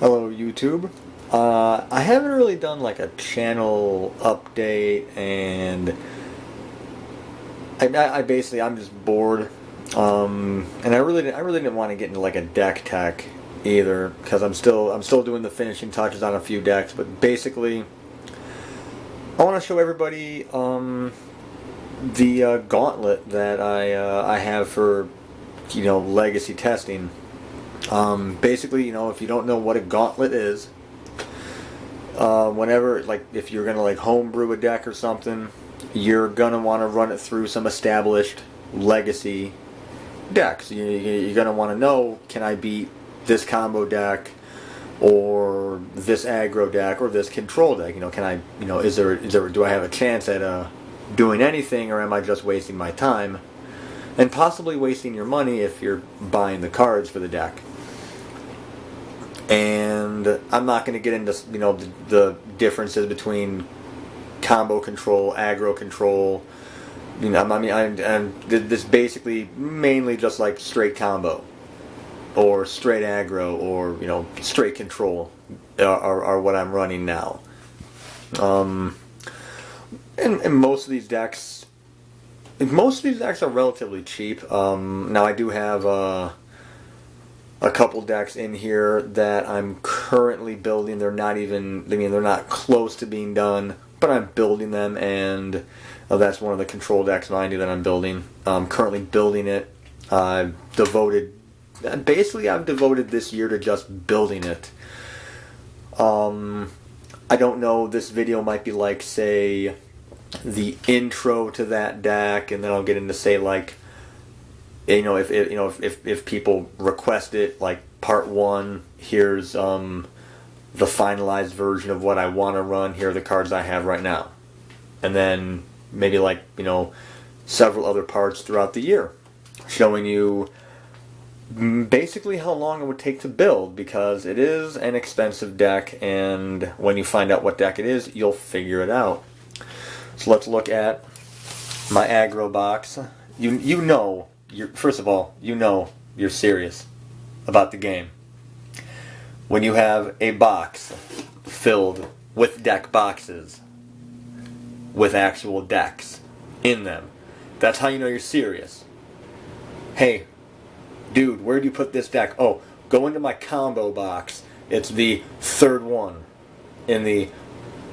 Hello YouTube. I haven't really done like a channel update, and I basically I'm just bored, and I really didn't want to get into like a deck tech either because I'm still doing the finishing touches on a few decks, but basically I want to show everybody the Gauntlet that I have for legacy testing. Basically, if you don't know what a gauntlet is, whenever, like, if you're gonna like homebrew a deck or something, you're gonna want to run it through some established legacy decks. You're gonna want to know, can I beat this combo deck, or this aggro deck, or this control deck? Can I, do I have a chance at doing anything, or am I just wasting my time? And possibly wasting your money if you're buying the cards for the deck. And I'm not going to get into the differences between combo control, aggro control. I'm this basically mainly just like straight combo, or straight aggro, or straight control are what I'm running now. And most of these decks. Most of these decks are relatively cheap. Now I do have a couple decks in here that I'm currently building. They're not close to being done, but I'm building them, and that's one of the control decks, mind you, that I'm building. I'm currently building it. I've devoted this year to just building it. I don't know, this video might be like, say, the intro to that deck, and then I'll get into, say, like, if people request it, like part 1, here's the finalized version of what I want to run, here are the cards I have right now, and then maybe like several other parts throughout the year showing you basically how long it would take to build, because it is an expensive deck, and when you find out what deck it is, you'll figure it out. So let's look at my aggro box. First of all, you're serious about the game when you have a box filled with deck boxes with actual decks in them. That's how you know you're serious. Hey, dude, where do you put this deck? Oh, go into my combo box. It's the third one in the...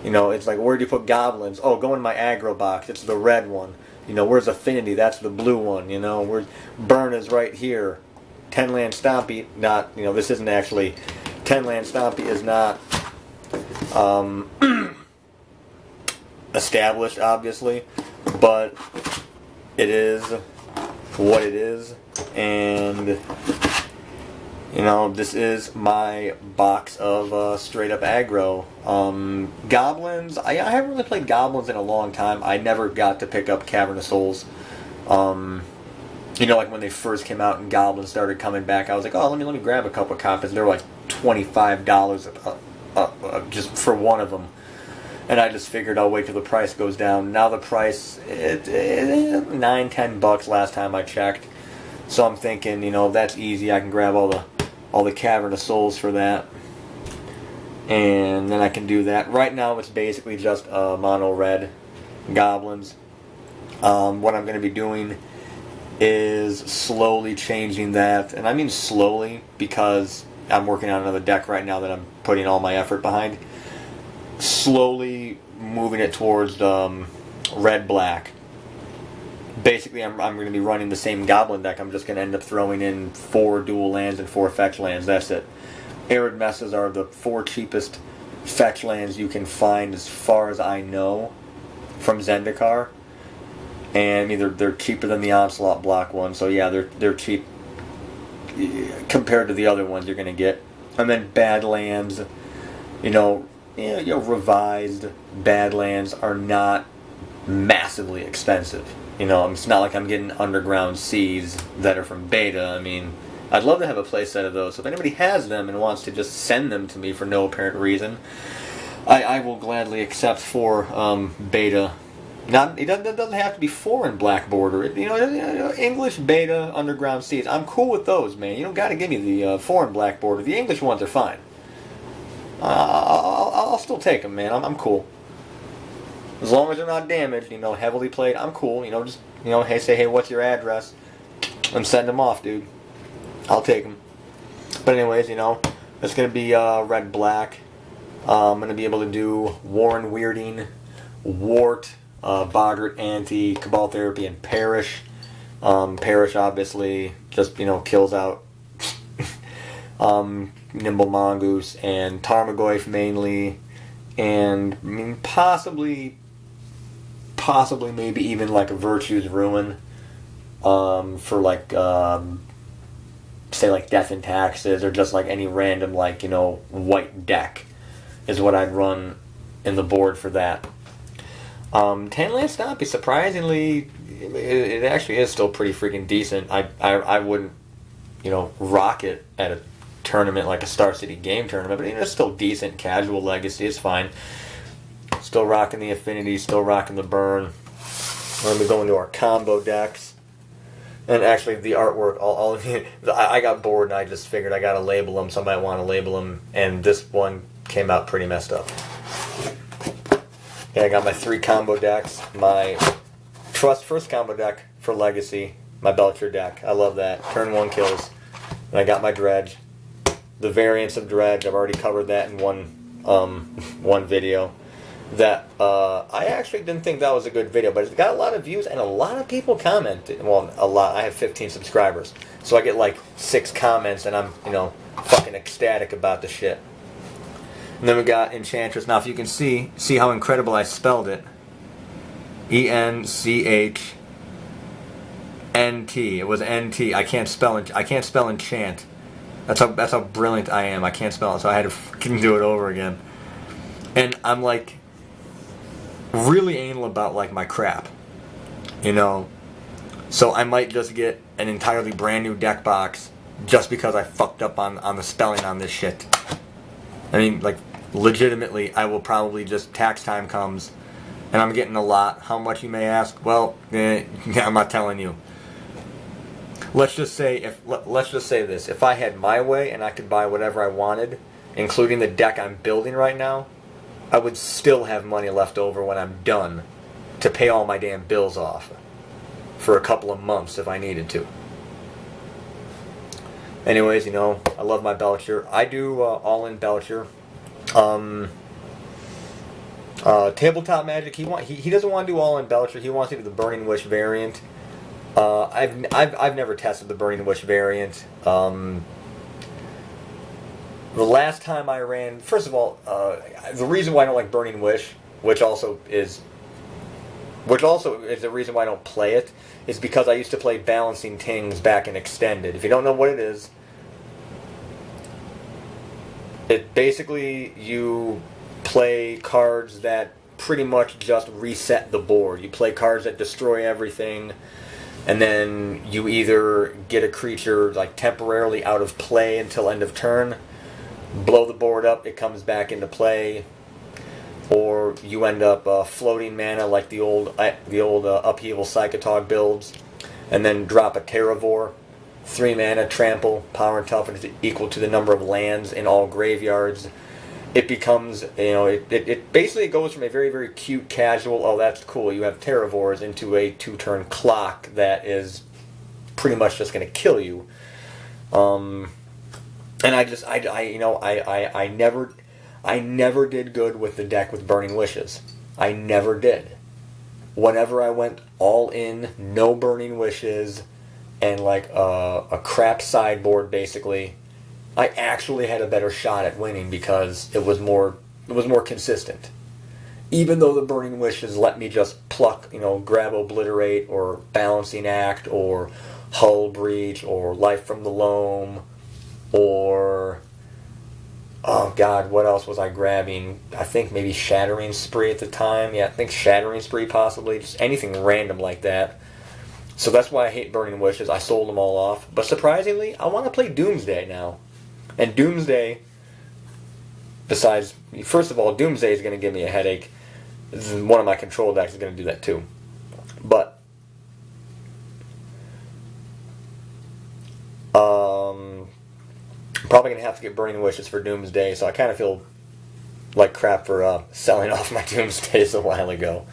it's like, where do you put goblins? Oh, go in my aggro box. It's the red one. Where's Affinity? That's the blue one. Where's Burn is right here. 10 land Stompy, not, this isn't actually, 10 land Stompy is not established, obviously, but it is what it is, and this is my box of straight up aggro. Goblins, I haven't really played Goblins in a long time. I never got to pick up Cavern of Souls. Like when they first came out and Goblins started coming back, I was like, oh, let me grab a couple copies. They were like $25 just for one of them. And I just figured I'll wait till the price goes down. Now the price, it $9-10 last time I checked. So I'm thinking, that's easy. I can grab all the Cavern of Souls for that, and then I can do that. Right now it's basically just mono red goblins. What I'm going to be doing is slowly changing that, and I mean slowly because I'm working on another deck right now that I'm putting all my effort behind. Slowly moving it towards red-black. Basically, I'm going to be running the same goblin deck. I'm just going to end up throwing in 4 dual lands and 4 fetch lands. That's it. Arid Messes are the 4 cheapest fetch lands you can find, as far as I know, from Zendikar. And either they're cheaper than the Onslaught block one, so yeah, they're cheap compared to the other ones you're going to get. And then Badlands, revised Badlands are not massively expensive. It's not like I'm getting Underground Seas that are from Beta. I mean, I'd love to have a playset of those. So if anybody has them and wants to just send them to me for no apparent reason, I will gladly accept 4 Beta. It doesn't have to be 4 in black border. English Beta Underground Seas. I'm cool with those, man. You don't got to give me the 4 in black border. The English ones are fine. I'll still take them, man. I'm cool. As long as they're not damaged, heavily played, I'm cool. Just, hey, what's your address? And send them off, dude. I'll take them. But anyways, it's going to be red-black. I'm going to be able to do Warren Weirding, Wart, Boggart, Anti, Cabal Therapy, and Perish. Perish, obviously, just, kills out Nimble Mongoose and Tarmogoyf mainly. And, I mean, possibly maybe even like a Virtue's Ruin for like, say like Death and Taxes, or just like any random like, white deck is what I'd run in the board for that. 10 Land Stompy, surprisingly, it actually is still pretty freaking decent. I wouldn't, rock it at a tournament like a Star City game tournament, but it's still decent. Casual Legacy, it's fine. Still rocking the Affinity, still rocking the Burn. We're going to go into our combo decks. And actually, the artwork, all of it, I got bored and I just figured I got to label them. Somebody want to label them, and this one came out pretty messed up. Yeah, I got my 3 combo decks. My Trust first combo deck for Legacy. My Belcher deck. I love that. Turn 1 kills. And I got my Dredge. The variants of Dredge, I've already covered that in one video. That I actually didn't think that was a good video, but it's got a lot of views and a lot of people commented. Well, a lot. I have 15 subscribers, so I get like 6 comments, and I'm fucking ecstatic about the shit. And then we got Enchantress. Now, if you can see how incredible I spelled it. ENCHNT. It was NT. I can't spell enchant. That's how brilliant I am. I can't spell it, so I had to fucking do it over again. And I'm like really anal about like my crap, So I might just get an entirely brand new deck box just because I fucked up on the spelling on this shit. I mean, like, legitimately, I will probably just, tax time comes, and I'm getting a lot. How much, you may ask? Well, I'm not telling you. Let's just say this: if I had my way and I could buy whatever I wanted, including the deck I'm building right now, I would still have money left over when I'm done to pay all my damn bills off for a couple of months if I needed to. Anyways, I love my Belcher. I do all-in Belcher. Tabletop Magic, he doesn't want to do all-in Belcher. He wants to do the Burning Wish variant. I've never tested the Burning Wish variant. The last time I ran, first of all, the reason why I don't like Burning Wish, which also is the reason why I don't play it, is because I used to play Balancing Tings back in Extended. If you don't know what it is, it basically, you play cards that pretty much just reset the board. You play cards that destroy everything, and then you either get a creature like temporarily out of play until end of turn, blow the board up, it comes back into play, or you end up floating mana like the old Upheaval Psychotog builds, and then drop a Terravore, 3 mana, trample, power and toughness equal to the number of lands in all graveyards. It becomes, it basically goes from a very, very cute, casual, oh, that's cool, you have Terravores, into a 2-turn clock that is pretty much just going to kill you. And I never did good with the deck with Burning Wishes. I never did. Whenever I went all in, no Burning Wishes, and like a crap sideboard, basically, I actually had a better shot at winning because it was more consistent. Even though the Burning Wishes let me just pluck, grab Obliterate, or Balancing Act, or Hull Breach, or Life from the Loam, or, oh god, what else was I grabbing? I think maybe Shattering Spree at the time. Yeah, I think Shattering Spree possibly. Just anything random like that. So that's why I hate Burning Wishes. I sold them all off. But surprisingly, I want to play Doomsday now. And Doomsday, besides, first of all, Doomsday is going to give me a headache. One of my control decks is going to do that too. But I'm probably going to have to get Burning Wishes for Doomsday, so I kind of feel like crap for selling off my Doomsdays a while ago.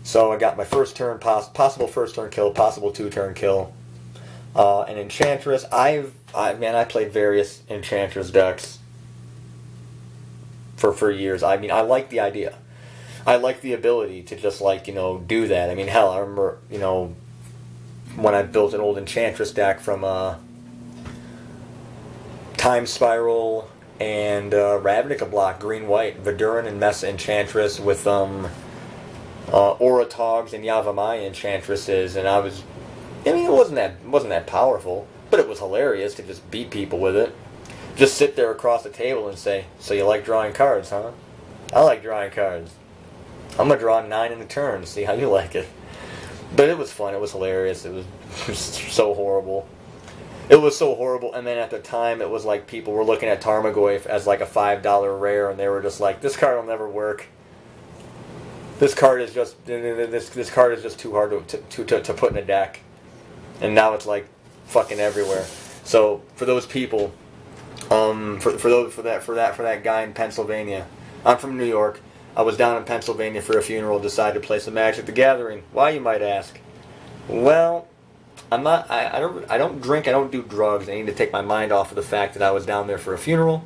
So I got my first turn, possible first turn kill, possible 2-turn kill. An Enchantress. I played various Enchantress decks for years. I mean, I like the idea. I like the ability to just, like, you know, do that. I mean, hell, I remember, you know, when I built an old Enchantress deck from Time Spiral and Ravnica block, green-white, Verduran and Mesa Enchantress with Oratogs and Yavimaya Enchantresses, and I mean, it wasn't that powerful, but it was hilarious to just beat people with it. Just sit there across the table and say, "So you like drawing cards, huh?" "I like drawing cards. I'm gonna draw 9 in a turn, see how you like it." But it was fun, it was hilarious, it was so horrible. It was so horrible, and then at the time, it was like people were looking at Tarmogoyf as like a $5 rare, and they were just like, "This card will never work. This card is just too hard to put in a deck." And now it's like fucking everywhere. So for those people, for that guy in Pennsylvania, I'm from New York. I was down in Pennsylvania for a funeral. Decided to play some Magic the Gathering. Why, you might ask? Well, I'm not. I don't drink. I don't do drugs. I need to take my mind off of the fact that I was down there for a funeral.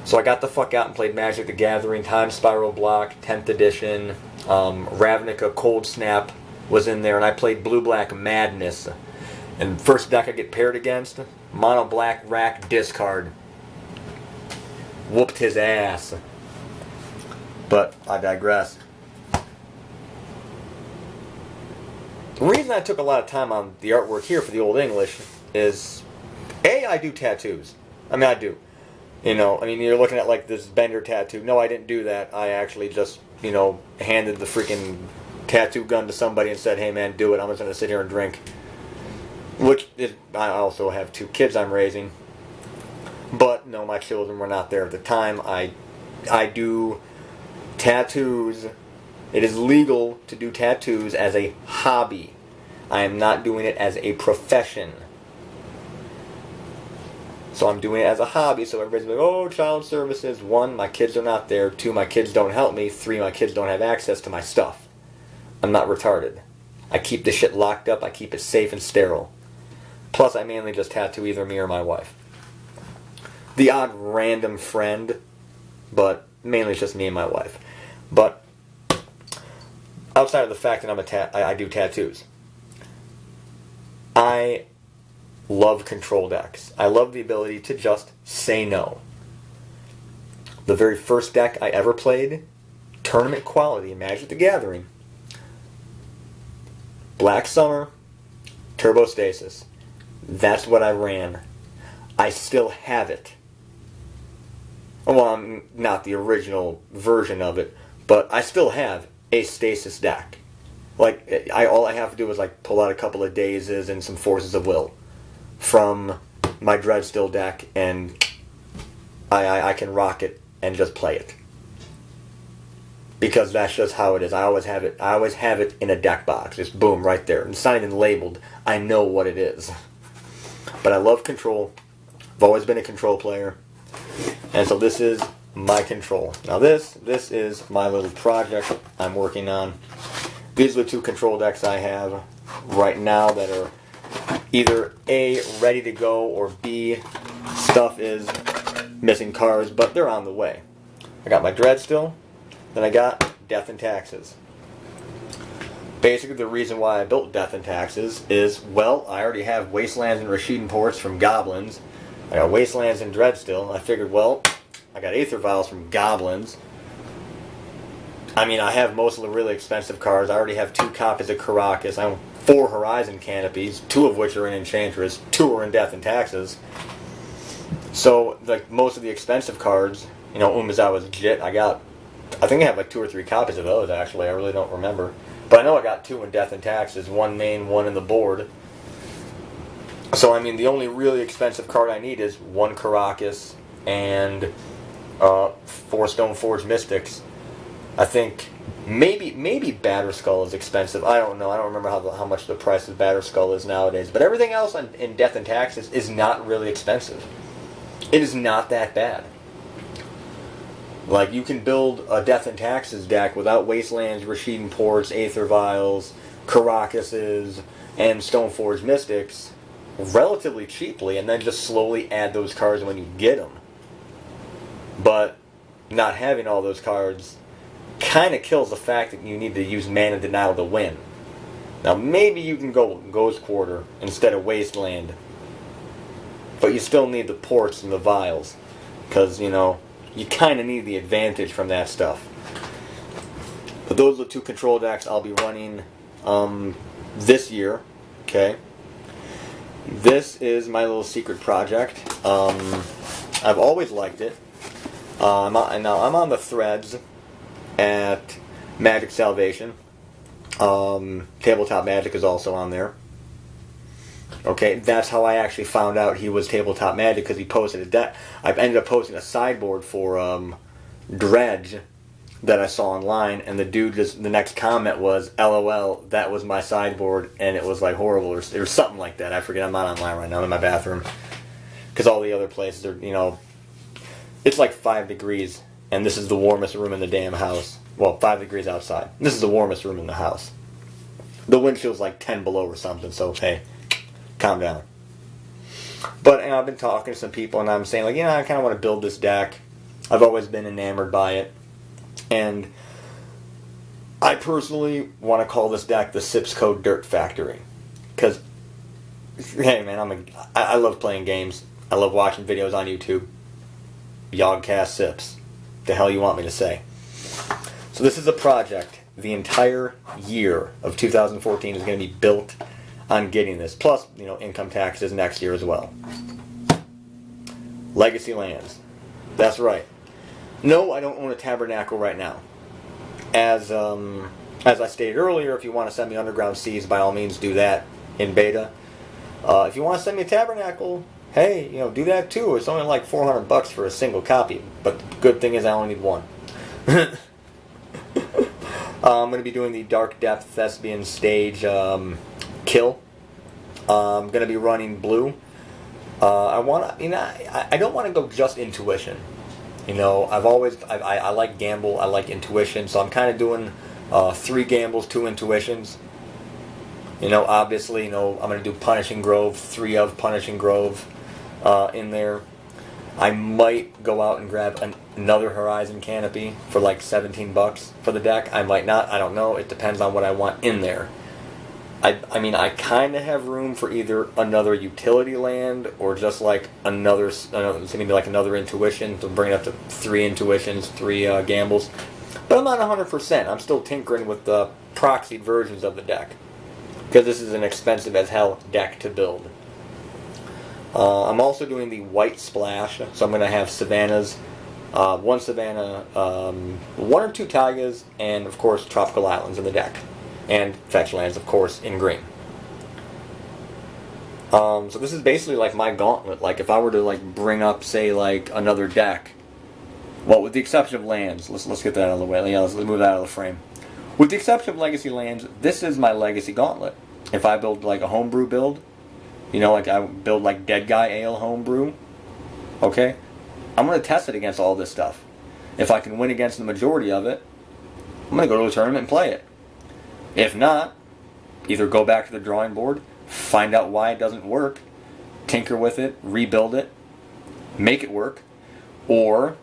So I got the fuck out and played Magic the Gathering, Time Spiral block, 10th edition, Ravnica Cold Snap was in there, and I played Blue-Black Madness. And first deck I get paired against, Mono Black Rack Discard. Whooped his ass. But I digress. The reason I took a lot of time on the artwork here for the Old English is, A, I do tattoos. I mean, I do. You know, I mean, you're looking at like this Bender tattoo. No, I didn't do that. I actually just, you know, handed the freaking tattoo gun to somebody and said, "Hey man, do it. I'm just going to sit here and drink." Which is, I also have 2 kids I'm raising. But no, my children were not there at the time. I do tattoos. It is legal to do tattoos as a hobby. I am not doing it as a profession. So I'm doing it as a hobby, so everybody's like, "Oh, child services." 1, my kids are not there. 2, my kids don't help me. 3, my kids don't have access to my stuff. I'm not retarded. I keep the shit locked up. I keep it safe and sterile. Plus, I mainly just tattoo either me or my wife. The odd random friend, but mainly it's just me and my wife. But outside of the fact that I do tattoos, I love control decks. I love the ability to just say no. The very first deck I ever played, tournament quality, Magic the Gathering, Black Summer, Turbo Stasis. That's what I ran. I still have it. Well, I'm not the original version of it, but I still have a Stasis deck. Like, all I have to do is like pull out a couple of Dazes and some Forces of Will from my Dreadstill deck, and I can rock it and just play it. Because that's just how it is. I always have it in a deck box. Just boom, right there. And it's not even labeled. I know what it is. But I love control. I've always been a control player. And so this is my control. Now this is my little project I'm working on. These are the 2 control decks I have right now that are either A, ready to go, or B, stuff is missing cards, but they're on the way. I got my Dreadstill, then I got Death and Taxes. Basically, the reason why I built Death and Taxes is, well, I already have Wastelands and Rashidan Ports from Goblins. I got Wastelands and Dreadstill. I figured, well, I got Aether Vials from Goblins. I mean, I have most of the really expensive cards. I already have 2 copies of Caracas. I have 4 Horizon Canopies, 2 of which are in Enchantress, 2 are in Death and Taxes. So, like, most of the expensive cards, you know, Umezawa's Jit, I think I have like 2 or 3 copies of those, actually. I really don't remember. But I know I got 2 in Death and Taxes, 1 main, 1 in the board. So, I mean, the only really expensive card I need is 1 Caracas and 4 Stoneforge Mystics. I think maybe Batterskull is expensive. I don't know. I don't remember how much the price of Batterskull is nowadays. But everything else in Death and Taxes is not really expensive. It is not that bad. Like, you can build a Death and Taxes deck without Wastelands, Rashidon Ports, Aether Vials, Karakuses, and Stoneforge Mystics relatively cheaply, and then just slowly add those cards when you get them. But not having all those cards kind of kills the fact that you need to use Mana Denial to win. Now, maybe you can go Ghost Quarter instead of Wasteland, but you still need the ports and the vials, because, you know, you kind of need the advantage from that stuff. But those are the 2 control decks I'll be running this year. Okay, this is my little secret project. I've always liked it. I'm on the threads at Magic Salvation. Tabletop Magic is also on there. Okay, that's how I actually found out he was Tabletop Magic, because he posted a deck. I ended up posting a sideboard for Dredge that I saw online, and the dude the next comment was, LOL, that was my sideboard, and it was like horrible, or something like that. I forget, I'm not online right now, I'm in my bathroom. Because all the other places are, you know, it's like 5 degrees, and this is the warmest room in the damn house. Well, 5 degrees outside. This is the warmest room in the house. The wind chill's like 10 below or something, so hey, calm down. But, you know, I've been talking to some people, and I'm saying, like, you know, I kind of want to build this deck. I've always been enamored by it. And I personally want to call this deck the Sips Code Dirt Factory. Because, hey man, I love playing games. I love watching videos on YouTube. Yogcast Sips. The hell you want me to say? So this is a project. The entire year of 2014 is going to be built on getting this. Plus, you know, income taxes next year as well. Legacy lands. That's right. No, I don't own a Tabernacle right now. As I stated earlier, if you want to send me Underground Seas, by all means do that in beta. If you want to send me a Tabernacle, hey, you know, do that too. It's only like $400 for a single copy. But the good thing is I only need one. I'm going to be doing the Dark Depth Thespian stage kill. I'm going to be running blue. I don't want to go just intuition. You know, I like gamble, I like intuition, so I'm kind of doing 3 gambles, 2 intuitions. You know, obviously, you know, I'm going to do Punishing Grove, 3 of Punishing Grove in there. I might go out and grab another Horizon Canopy for like $17 for the deck. I might not, I don't know, it depends on what I want in there. I mean, I kind of have room for either another utility land or just like another maybe like another intuition to bring it up to 3 intuitions, 3 gambles. But I'm not 100%. I'm still tinkering with the proxied versions of the deck, because this is an expensive as hell deck to build. I'm also doing the white splash, so I'm going to have Savannas, 1 Savannah, 1 or 2 Taigas, and of course Tropical Islands in the deck. And fetch lands, of course, in green. So this is basically like my gauntlet. Like, if I were to like bring up, say, like another deck, well, with the exception of lands, let's get that out of the way. Yeah, let's move that out of the frame. With the exception of legacy lands, this is my legacy gauntlet. If I build like a homebrew build, you know, like I build like Dead Guy Ale homebrew, okay, I'm gonna test it against all this stuff. If I can win against the majority of it, I'm gonna go to a tournament and play it. If not, either go back to the drawing board, find out why it doesn't work, tinker with it, rebuild it, make it work, or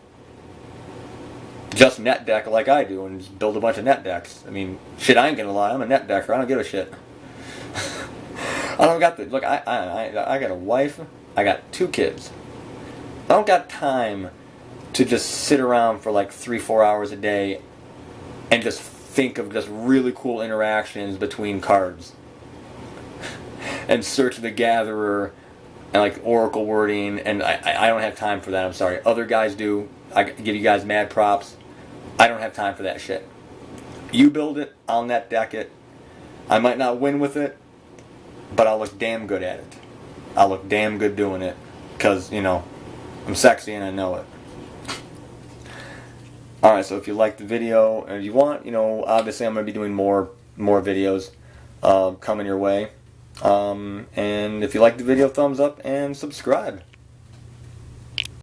just net deck like I do and just build a bunch of net decks. I mean, shit, I ain't gonna lie, I'm a net decker, I don't give a shit. I don't got the, look, I got a wife, I got 2 kids. I don't got time to just sit around for like 3-4 hours a day and just think of just really cool interactions between cards and search the gatherer and like oracle wording, and I don't have time for that. I'm sorry, other guys do. I give you guys mad props. I don't have time for that shit. You build it, I'll net deck it. I might not win with it, but I'll look damn good at it. I'll look damn good doing it, because, you know, I'm sexy and I know it. Alright, so if you liked the video, and you want, you know, obviously I'm going to be doing more videos coming your way. And if you like the video, thumbs up and subscribe.